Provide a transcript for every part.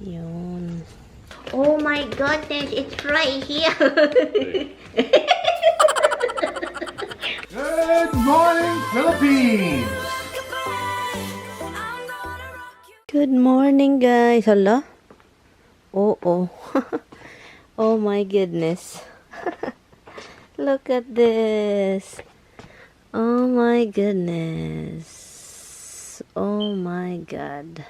Yun. Oh my goodness, it's right here. Good morning, Philippines! Good morning, guys. Hala? Oo. Oh my goodness. Look at this. Oh my goodness. Oh my God.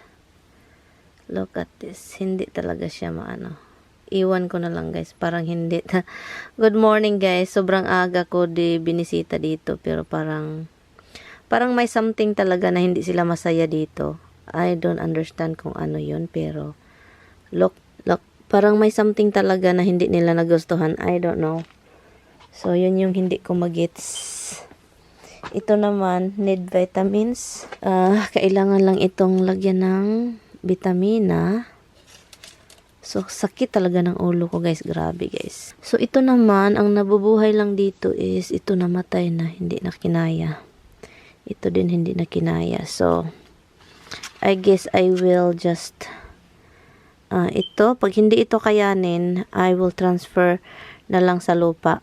Look at this. Hindi talaga siya maano. Iwan ko na lang, guys. Parang hindi. Good morning, guys. Sobrang aga ko binisita dito. Pero parang may something talaga na hindi sila masaya dito. I don't understand kung ano yun. Pero look. Parang may something talaga na hindi nila nagustuhan. I don't know. So, yun yung hindi ko magets. Ito naman, need vitamins. Kailangan lang itong lagyan ng vitamina. So, sakit talaga ng ulo ko, guys. Grabe, guys. So, ito naman, ang nabubuhay lang dito is ito namatay na, hindi na kinaya. Ito din hindi na kinaya. So, I guess I will just ito, pag hindi ito kayanin, I will transfer na lang sa lupa.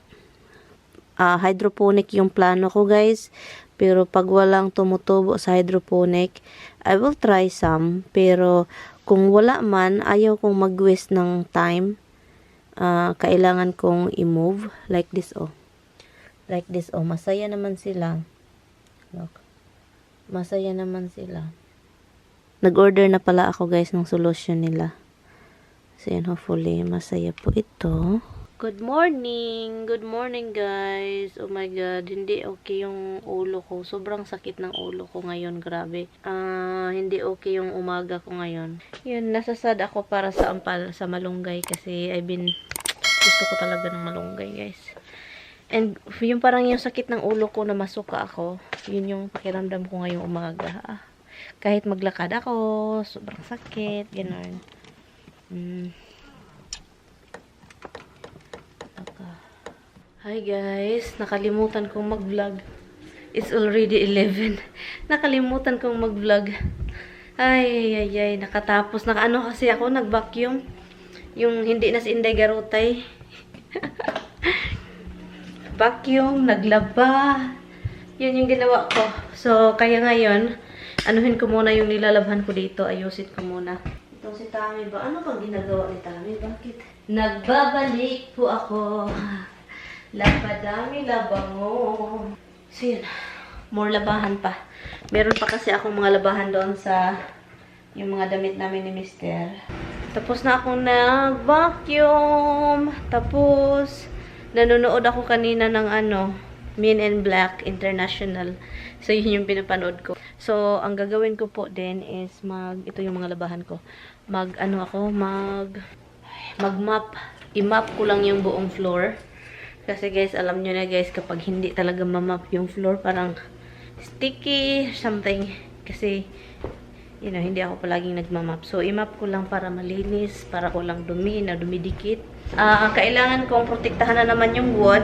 Hydroponic yung plano ko, guys. Pero pag walang tumutubo sa hydroponic, I will try some. Pero kung wala man, ayaw kong mag-waste ng time. Kailangan kong i-move. Like this, oh. Like this, oh. Masaya naman sila. Look. Masaya naman sila. Nag-order na pala ako, guys, ng solution nila. So, yan, hopefully, masaya po ito. Good morning! Good morning, guys! Oh my God, hindi okay yung ulo ko. Sobrang sakit ng ulo ko ngayon, grabe. Hindi okay yung umaga ko ngayon. Yun, nasasad ako para sa malunggay kasi gusto ko talaga ng malunggay, guys. And, yung parang yung sakit ng ulo ko na masuka ako, yun yung pakiramdam ko ngayong umaga. Kahit maglakad ako, sobrang sakit, gano'n. Hi guys, nakalimutan kong mag-vlog. It's already 11. Nakalimutan kong mag-vlog. Ay, nakatapos. Nakaano kasi ako, nag-vacuum. Yung hindi na si Inday Garutay. Vacuum, naglaba. Yun yung ginawa ko. So, kaya ngayon, anuhin ko muna yung nilalabhan ko dito. Ayusin ko muna. Itong si Tami ba? Ano bang ginagawa ni Tami? Bakit? Nagbabalik po ako. Lapadami labango. So yun. More labahan pa. Meron pa kasi akong mga labahan doon sa yung mga damit namin ni Mister. Tapos na akong nag-vacuum. Tapos, nanonood ako kanina ng Men in Black International. So, yun yung pinapanood ko. So, ang gagawin ko po din is ito yung mga labahan ko. Mag-map. I-map ko lang yung buong floor. Kasi guys, alam nyo na guys, kapag hindi talaga ma-map yung floor, parang sticky, something. Kasi, hindi ako palaging nagmamap. So, i-map ko lang para malinis, para walang dumi na dumidikit. Kailangan kong protektahan na naman yung wood.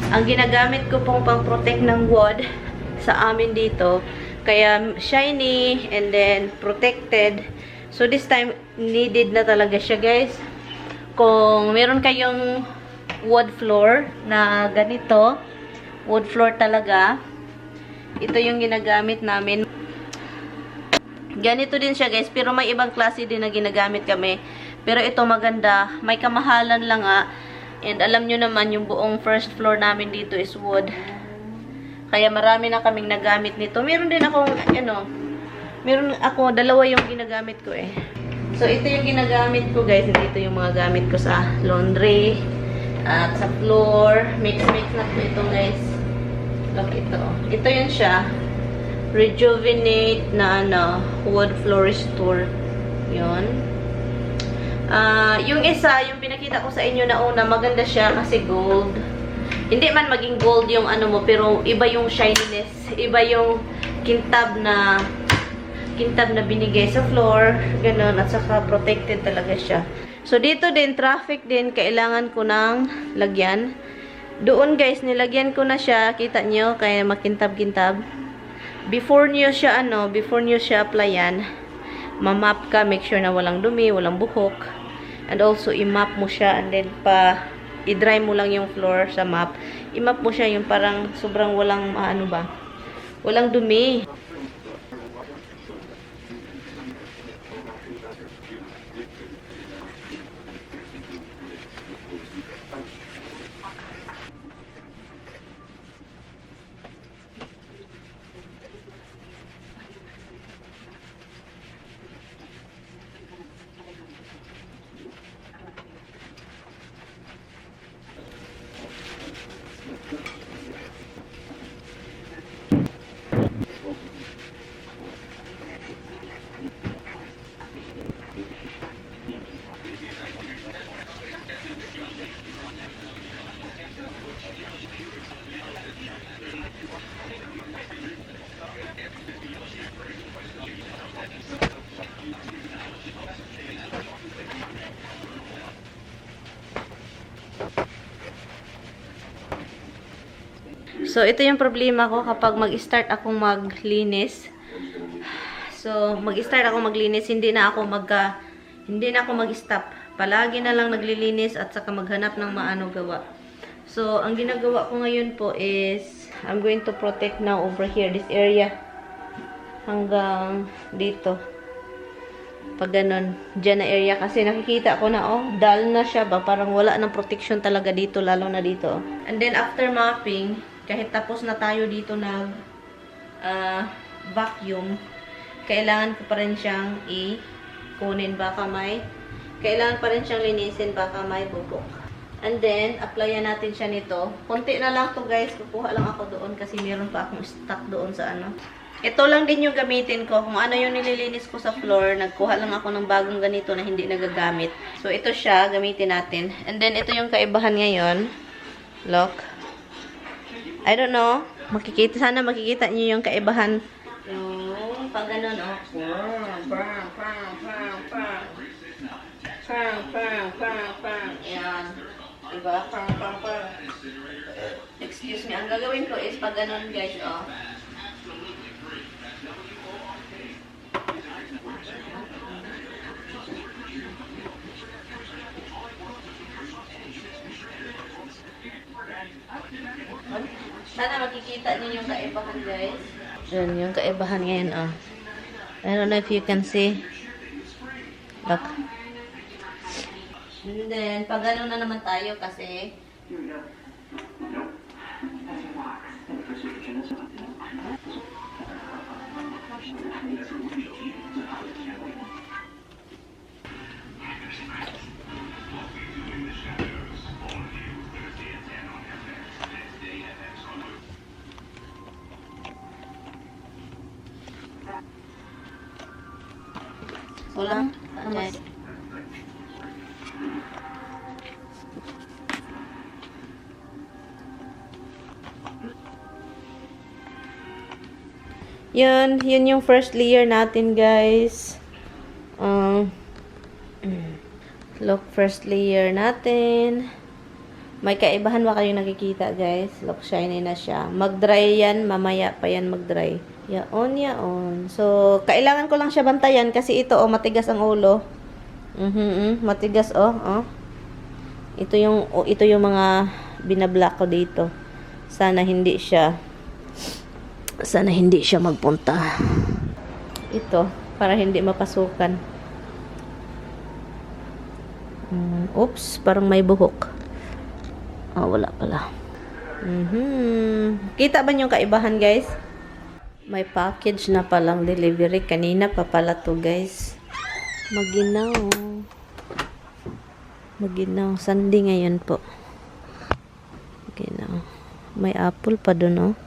Ang ginagamit ko pong pang-protect ng wood sa amin dito, kaya shiny and then protected. So, this time, needed na talaga siya, guys. Kung meron kayong wood floor na ganito, wood floor talaga, ito yung ginagamit namin. Ganito din siya, guys, pero may ibang klase din na ginagamit kami. Pero ito maganda, may kamahalan lang and alam nyo naman, yung buong first floor namin dito is wood. Kaya marami na kaming nagamit nito. Meron din akong, dalawa yung ginagamit ko eh. So, ito yung ginagamit ko, guys. Ito yung mga gamit ko sa laundry at sa floor. Mix na po ito, guys. Look, ito. Ito yun siya. Rejuvenate na wood floor restore. Yun. Yung isa, yung pinakita ko sa inyo na una, maganda siya kasi gold. Hindi man maging gold yung mo, pero iba yung shininess. Iba yung kintab na binigay sa floor. Ganun. At saka protected talaga siya. So, dito din, traffic din, kailangan ko ng lagyan. Doon, guys, nilagyan ko na siya. Kita nyo, kaya makintab-kintab. Before nyo siya applyan, ma-map ka, make sure na walang dumi, walang buhok. And also, i-map mo siya and then i-dry mo lang yung floor sa map. I-map mo siya yung parang sobrang walang, walang dumi. So, ito yung problema ko kapag mag-start akong maglinis. So, mag-start akong maglinis, hindi na ako mag-stop. Palagi na lang naglilinis at saka maghanap ng gawa. So, ang ginagawa ko ngayon po is, I'm going to protect now over here, this area. Hanggang dito. Pag ganun, dyan na area. Kasi nakikita ko na, dull na siya ba? Parang wala ng protection talaga dito, lalo na dito. And then, after mopping, kahit tapos na tayo dito vacuum, kailangan ko pa rin siyang kunin, kailangan pa rin siyang linisin, baka may bubok. And then, applyan natin siya nito. Konti na lang to guys, kukuha lang ako doon kasi meron pa akong stock doon sa Ito lang din yung gamitin ko. Kung ano yung nililinis ko sa floor, nagkuha lang ako ng bagong ganito na hindi nagagamit. So, ito siya, gamitin natin. And then, ito yung kaibahan ngayon. Look. I don't know. Sana makikita niyo yung kaibahan. Yung pag ganun, Yan. Diba? Excuse me. Ang gagawin ko is pag ganun, guys, Sana makikita niyo yung kaibahan, guys. Yan, yung kaibahan ngayon, I don't know if you can see. Look. And then, pag gano'n na naman tayo kasi wala. Okay. Yun yung first layer natin, guys. Look, first layer natin. May kaibahan ba kayong nakikita, guys? Look, shiny na siya. Mag-dry yan, mamaya pa yan mag-dry. Yaon. So, kailangan ko lang siya bantayan kasi ito, matigas ang ulo. Matigas, Ito yung mga binablock ko dito. Sana hindi siya magpunta. Ito, para hindi mapasukan. Oops, parang may buhok. Wala pala. Kita ba yung kaibahan, guys? May package na palang delivery. Kanina pa pala to, guys. Maginaw. Sunday ngayon po. Maginaw. May apple pa dun,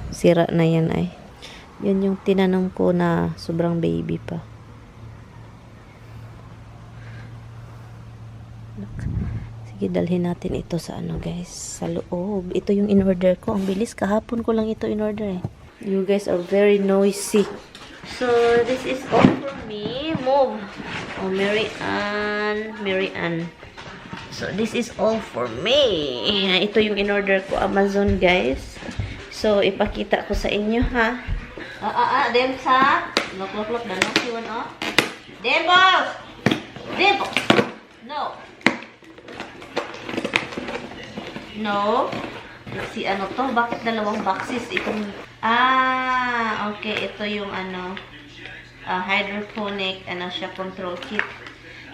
Sira na yan ay. Yan yung tinanong ko na sobrang baby pa. Look. Sige, dalhin natin ito sa guys. Sa loob. Ito yung in-order ko. Ang bilis. Kahapon ko lang ito in-order You guys are very noisy. So, this is all for me. Move. MaryAnn. So, this is all for me. Ito yung in-order ko. Amazon, guys. So, ipakita ko sa inyo, ha. Dem sa Look, look, look. The naughty one, oh. Dimples! Dimples! No. No. Let's see, ano to? Bakit dalawang boxes? Itong... Ah, okay. Ito yung ano, hydroponic, ano siya, control kit.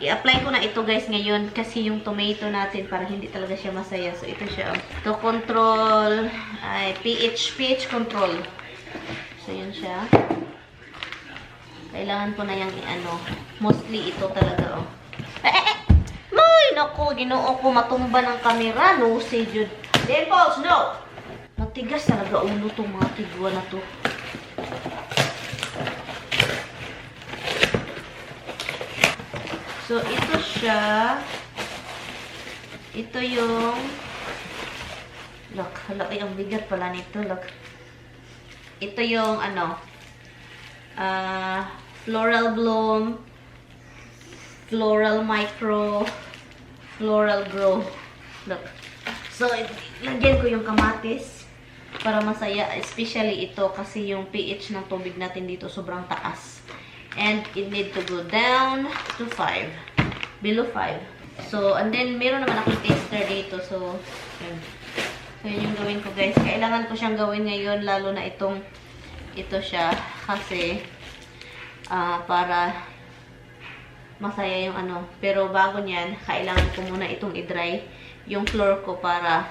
I-apply ko na ito guys ngayon kasi yung tomato natin para hindi talaga siya masaya. So, ito siya. To control, pH control. So, yun siya. Kailangan ko na yung ano, mostly ito talaga, oh. May, naku, ginoo ko matumba ng camera. No, say Jude. Dimples, no! Matigas talaga ulo tong mga tigwa na to. So, ito siya. Ito yung... Look, laki ang bigat pala nito. Look. Ito yung, ano, floral bloom, floral micro, floral grow. Look. So, lagyan ko yung kamatis para masaya. Especially ito kasi yung pH ng tubig natin dito sobrang taas. And it need to go down to 5. Below 5. So, and then, meron naman akong tester dito. So, yun. So, yun yung gawin ko, guys. Kailangan ko siyang gawin ngayon, lalo na ito siya. Kasi, para masaya yung ano. Pero, bago niyan, kailangan ko muna itong i-dry yung floor ko para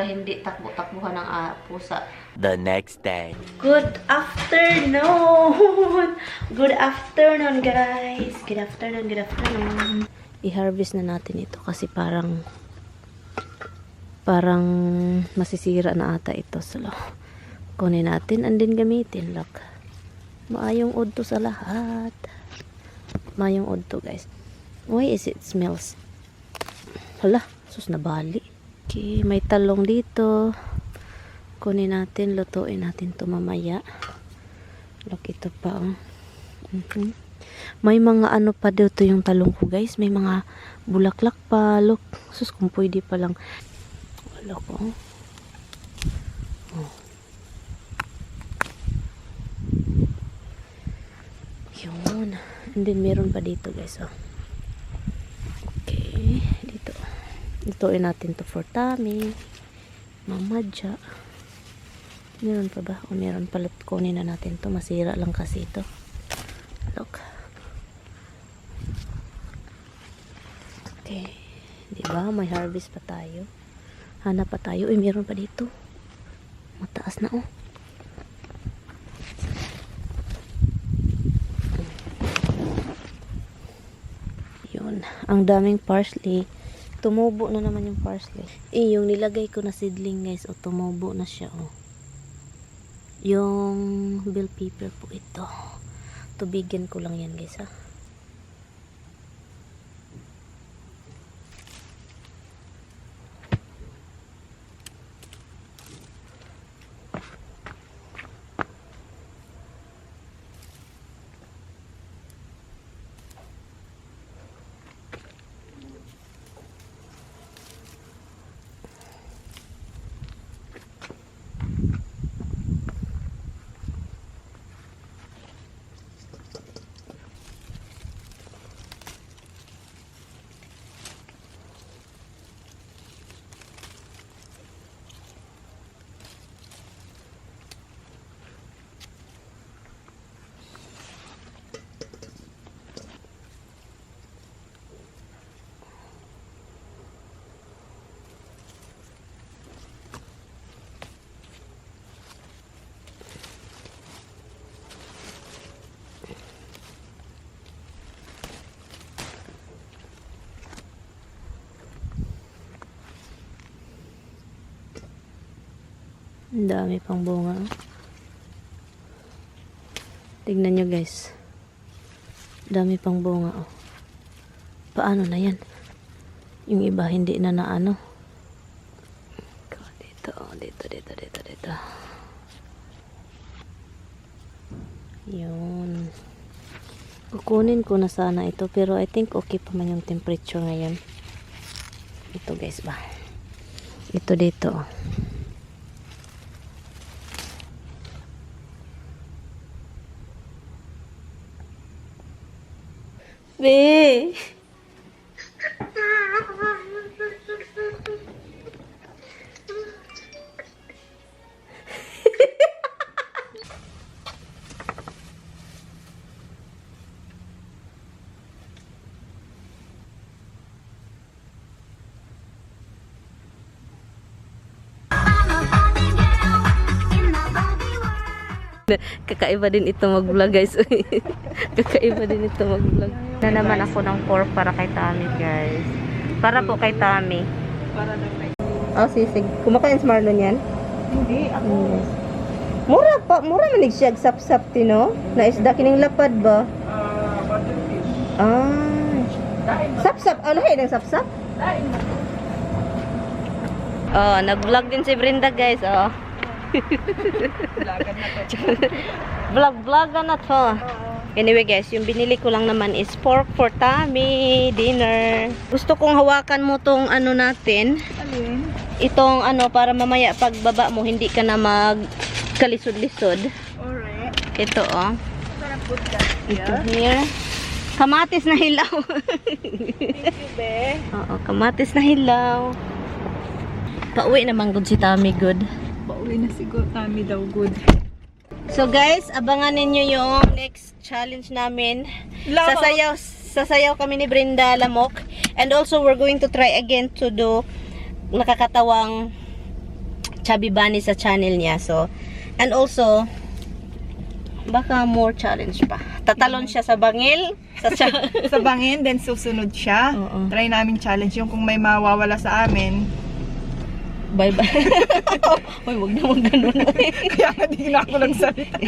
hindi takbo-takbuhan ng pusa. The next day. Good afternoon! Good afternoon, guys! Good afternoon, good afternoon. I-harvest na natin ito kasi parang masisira na ata ito. So, kunin natin and then gamitin. Look. Maayong udto sa lahat. Maayong udto, guys. Why is it smells? Hala, sus nabali. Okay, may talong dito. Kunin natin, lutuin natin ito mamaya. Look, ito pa. Oh. May mga ano pa dito yung talong ko, guys. May mga bulaklak pa. Look, sus kung pwede pa lang. Look, oh. Oh. Yun. And then, meron pa dito, guys. Oh. Okay, dito. Lutuin natin to for tummy. Mamadya. Meron pa ba? O meron pa, kunin na natin to. Masira lang kasi ito. Look. Okay. Diba? May harvest pa tayo. Hanap pa tayo. Uy, meron pa dito. Mataas na, oh. Yun. Ang daming parsley. Tumubo na naman yung parsley. Yung nilagay ko na seedling, guys. O, tumubo na siya, oh. Yung bell pepper po ito. Tubigan ko lang yan, guys, ha. Ang dami pang bunga. Tignan nyo, guys. Dami pang bunga, oh. Paano na yan? Yung iba hindi na naano. Dito, dito. Yun. Kukunin ko na sana ito, pero I think okay pa man yung temperature ngayon. Ito, guys, ba? Ito dito, oh. Be. Kakaiba din ito mag-vlog, guys. Kakaiba din ito mag-vlog. Na naman ako ng pork para kay Tommy, guys. Para po kay Tommy. Para lang may... Oh, sisig. Kumakain si Marlon yan? Hindi, ako. Yes. Mura pa, mura manig siya sap-sap tino. Na isda kining lapad ba? Butterfish. Ah. Dahil na. Sap-sap. Ano ng sap-sap? Dahil na. Oh, nag-vlog din si Brenda, guys. Oh. Lagan na to. Vlog-vlogan na to. Anyway, guys, yung binili ko lang naman is pork for Tommy dinner. Gusto kong hawakan mo tong ano natin. Alin? Itong ano, para mamaya pagbaba mo, hindi ka na magkalisod-lisod. Alright. Ito, oh. Parang put that Ito here. here. Kamatis na hilaw. Thank you, be. Oo, kamatis na hilaw. Pauwi naman good si Tommy, good. Pauwi na siguro kami daw good. So guys, abangan ninyo yung next challenge namin. Lamok. Sasayaw kami ni Brenda, lamok. And also, we're going to try again to do nakakatawang chubby bunny sa channel niya. So, and also, baka more challenge pa. Tatalon siya sa bangil. Sa bangin, then susunod siya. Oo. Try namin challenge yung kung may mawawala sa amin. Bye-bye. Uy, wag naman ganun. Kaya nga di na ako nagsalita.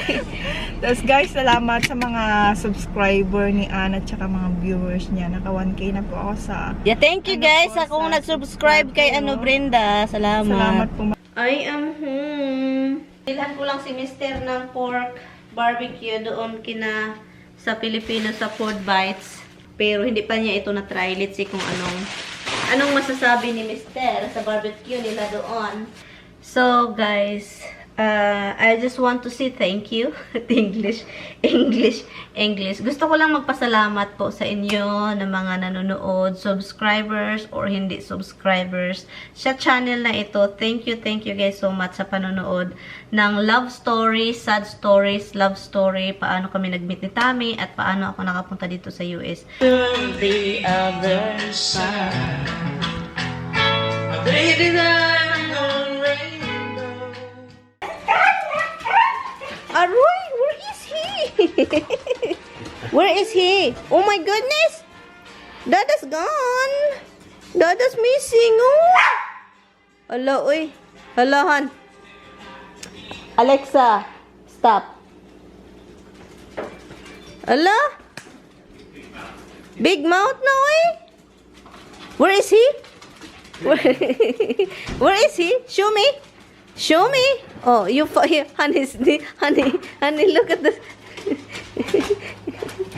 Tapos guys, salamat sa mga subscriber ni Ann at saka mga viewers niya. Naka 1K na po ako sa... Yeah, thank you Ano guys po, sa kung sa nag-subscribe kay subscribe ano ko. Brenda. Salamat. Salamat po. I am home. Bilhan ko lang si Mister ng pork barbecue doon kina sa Filipina sa Food Bites. Pero hindi pa niya ito na-try. Let's see kung anong masasabi ni Mister sa barbecue nila doon. So guys, I just want to say thank you. English. Gusto ko lang magpasalamat po sa inyo na mga nanonood, subscribers or hindi subscribers sa channel na ito. Thank you guys so much sa panonood ng love stories, sad stories, love story, paano kami nag-meet ni Tommy at paano ako nakapunta dito sa US. The other side. Aroy, where is he? Where is he? Oh my goodness! Dada's gone. Dada's missing. Oh! Hello, uy. Hello, Han. Alexa, stop. Hello? Big mouth na, uy. Where is he? Where is he? Show me. Show me. Oh, honey, look at this.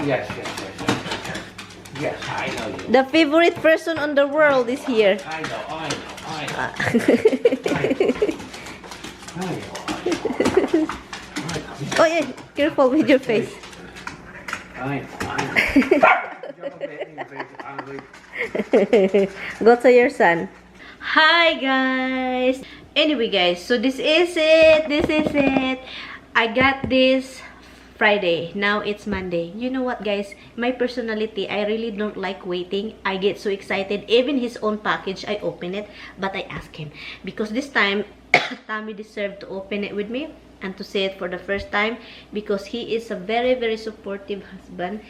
Yes. Yes, I know you. The favorite person on the world is here. I know. Oh yeah, careful with your face. I know. Go to your son. Hi guys. Anyway guys, so this is it. I got this Friday. Now it's Monday. You know what guys? My personality, I really don't like waiting. I get so excited. Even his own package, I open it. But I ask him. Because this time, Tommy deserved to open it with me. And to say it for the first time. Because he is a very, very supportive husband.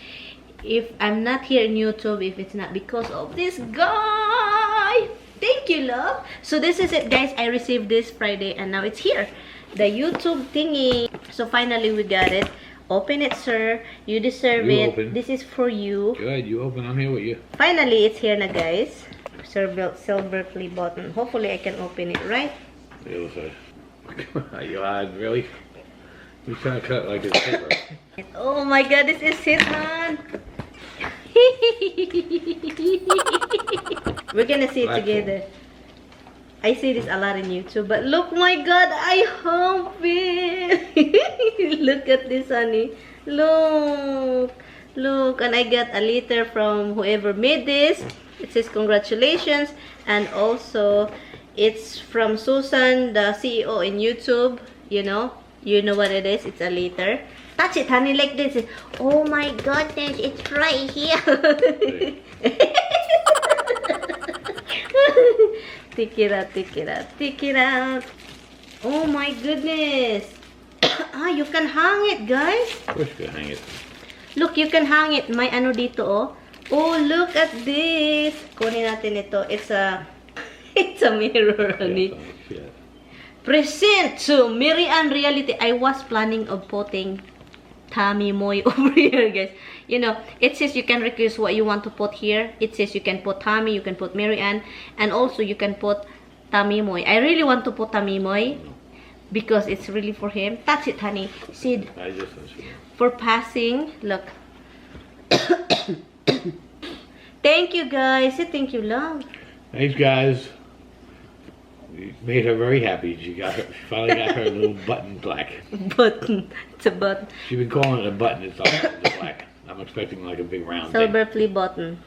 If I'm not here in YouTube, if it's not because of this guy. Thank you, love. So this is it, guys. I received this Friday and now it's here. The YouTube thingy. So finally we got it. Open it, sir. You deserve You it. open. This is for you. Good, you open. I'm here with you. Finally, it's here na, guys. Silver play button. Hopefully, I can open it, right? The other side. You lied, really? We can't cut like it's paper. Oh my god, this is it, man. We're gonna see it together. I see this a lot in YouTube, but look, my god, I hope it. Look at this, honey. Look. Look, and I got a letter from whoever made this. It says congratulations, and also it's from Susan, the CEO in YouTube. You know what it is. It's a letter. Touch it, honey, like this. Oh my goodness, it's right here. Take it out, take it out, take it out. Oh my goodness. Ah, you can hang it, guys. Of course you can hang it. Look, you can hang it. May ano dito, oh. Oh, look at this. Kunin natin ito. It's a mirror, honey. Yeah. Present to MaryAnn Reality. I was planning of putting Tammy Moy over here, guys. You know, it says you can request what you want to put here. It says you can put Tammy, you can put MaryAnn, and also you can put Tammy Moy. I really want to put Tammy Moy because it's really for him. Touch it, honey. See, I just for passing. Look. Thank you, guys. Say thank you, love. Thanks, guys. We made her very happy. She finally got her little button plaque. Button. It's a button. She's been calling it a button. It's all a plaque. I'm expecting like a big round thing. Silver play button.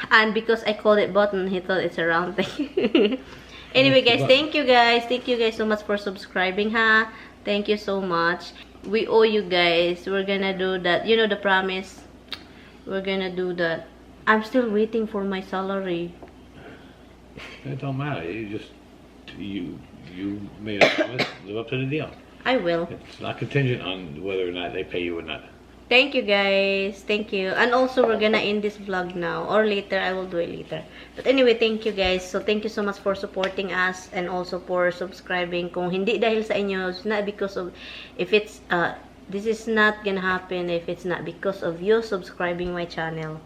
And because I called it button, he thought it's a round thing. Anyway, guys, thank you guys. Thank you guys so much for subscribing, huh? Thank you so much. We owe you guys. We're gonna do that. You know the promise. We're gonna do that. I'm still waiting for my salary. It don't matter. You made a promise. Live up to the deal. I will. It's not contingent on whether or not they pay you or not. Thank you, guys. Thank you. And also, we're gonna end this vlog now. Or later. I will do it later. But anyway, thank you, guys. So, thank you so much for supporting us. And also for subscribing. Kung hindi dahil sa inyo, it's not because of... If it's... this is not gonna happen if it's not because of you subscribing my channel.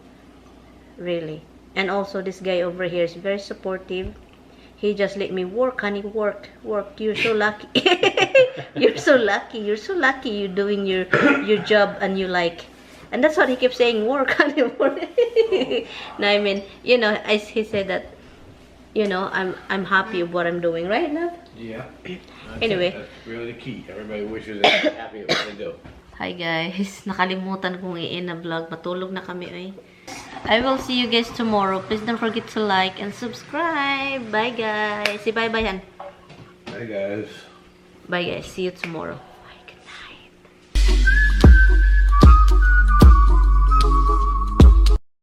Really. And also, this guy over here is very supportive. He just let me work, honey, work. You're so lucky. You're so lucky. You're so lucky you're doing your job and you like. And that's what he kept saying, work, honey, work. No, I mean, you know, as he said that, you know, I'm happy with what I'm doing, right, love? Yeah. Anyway. That's really the key. Everybody wishes they're happy with what they do. Hi guys. Nakalimutan kong i-end na vlog. Matulog na kami, eh. I will see you guys tomorrow. Please don't forget to like and subscribe. Bye, guys. Say bye-bye, Han. Hey, guys. Bye, guys. See you tomorrow.